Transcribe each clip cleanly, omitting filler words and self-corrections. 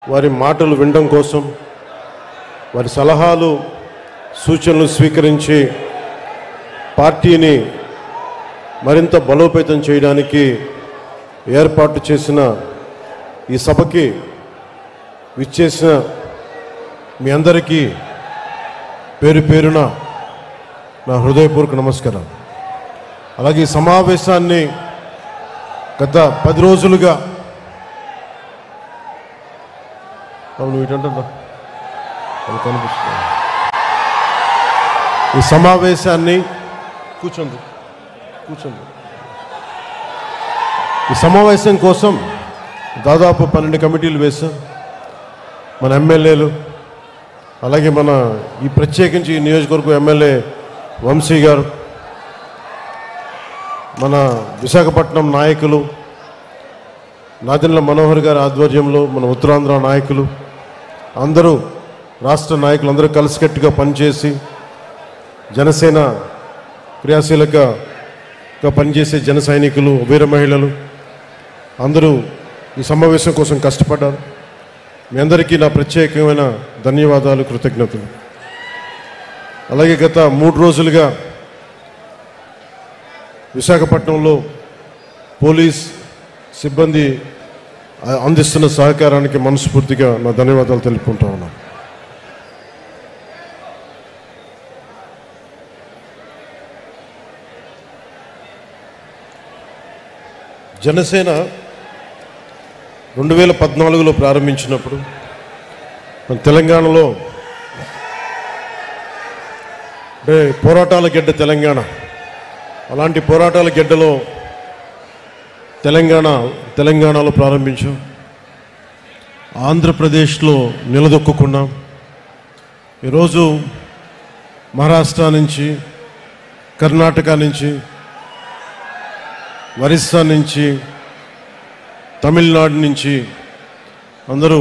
వారి మాటలు వినడం కోసం, వారి సలహాలు సూచనలు స్వీకరించి పార్టీని మరింత బలోపేతం చేయడానికి ఏర్పాటు చేసిన ఈ సభకి విచ్చేసిన మీ అందరికీ పేరు పేరున నా హృదయపూర్వక నమస్కారం. అలాగే ఈ సమావేశాన్ని గత 10 రోజులుగా ఈ సమావేశాన్ని కూర్చోండి ఈ సమావేశం కోసం దాదాపు 12 కమిటీలు వేశాం. మన ఎమ్మెల్యేలు, అలాగే మన ఈ ప్రత్యేకించి ఈ నియోజకవర్గం ఎమ్మెల్యే వంశీ గారు, మన విశాఖపట్నం నాయకులు నాదెండ్ల మనోహర్ గారి ఆధ్వర్యంలో మన ఉత్తరాంధ్ర నాయకులు అందరూ, రాష్ట్ర నాయకులు అందరూ కలిసికట్టుగా పనిచేసి జనసేన క్రియాశీలకగా పనిచేసే జన సైనికులు, వీర మహిళలు అందరూ ఈ సమావేశం కోసం కష్టపడ్డారు. మీ అందరికీ నా ప్రత్యేకమైన ధన్యవాదాలు, కృతజ్ఞతలు. అలాగే గత 3 రోజులుగా విశాఖపట్నంలో పోలీస్ సిబ్బంది అందిస్తున్న సహకారానికి మనస్ఫూర్తిగా నా ధన్యవాదాలు తెలుపుకుంటా ఉన్నాను. జనసేన 2014లో ప్రారంభించినప్పుడు మన తెలంగాణలో అంటే పోరాటాల గడ్డ తెలంగాణ, అలాంటి పోరాటాల గడ్డలో తెలంగాణలో ప్రారంభించాం. ఆంధ్రప్రదేశ్లో నిలదొక్కున్నాం. ఈరోజు మహారాష్ట్ర నుంచి, కర్ణాటక నుంచి, ఒరిస్సా నుంచి, తమిళనాడు నుంచి అందరూ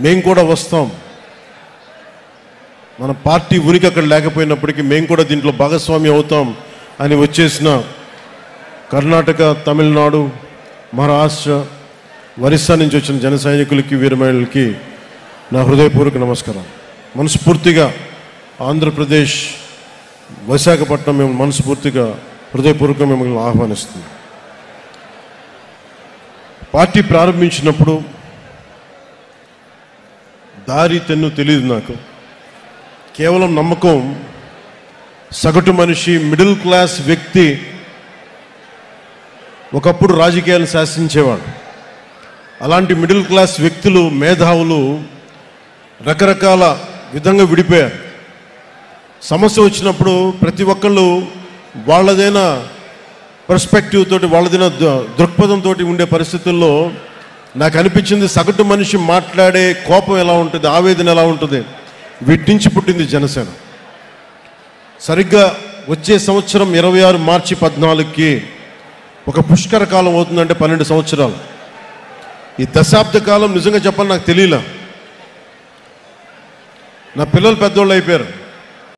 మేము కూడా వస్తాం, మన పార్టీ ఉనికి అక్కడ లేకపోయినప్పటికీ మేము కూడా దీంట్లో భాగస్వామి అవుతాం అని వచ్చేసిన కర్ణాటక, తమిళనాడు, మహారాష్ట్ర, ఒరిస్సా నుంచి వచ్చిన జన సైనికులకి, వీర మహిళలకి నా హృదయపూర్వక నమస్కారం. మనస్ఫూర్తిగా ఆంధ్రప్రదేశ్ విశాఖపట్నం మేము మనస్ఫూర్తిగా హృదయపూర్వకంగా మిమ్మల్ని ఆహ్వానిస్తుంది. పార్టీ ప్రారంభించినప్పుడు దారి తెన్ను తెలియదు నాకు. కేవలం నమ్మకం, సగటు మనిషి, మిడిల్ క్లాస్ వ్యక్తి ఒకప్పుడు రాజకీయాలను శాసించేవాడు. అలాంటి మిడిల్ క్లాస్ వ్యక్తులు, మేధావులు రకరకాల విధంగా విడిపోయారు. సమస్య వచ్చినప్పుడు ప్రతి ఒక్కళ్ళు వాళ్ళదైన పర్స్పెక్టివ్ తోటి, వాళ్ళదైన దృక్పథంతో ఉండే పరిస్థితుల్లో నాకు అనిపించింది సగటు మనిషి మాట్లాడే కోపం ఎలా ఉంటుంది, ఆవేదన ఎలా ఉంటుంది, వీటి నుంచి పుట్టింది జనసేన. సరిగ్గా వచ్చే సంవత్సరం 26 మార్చి 14కి ఒక పుష్కర కాలం అవుతుందంటే 12 సంవత్సరాలు. ఈ దశాబ్ద కాలం నిజంగా చెప్పాలి నాకు తెలియలే. నా పిల్లలు పెద్దోళ్ళు అయిపోయారు.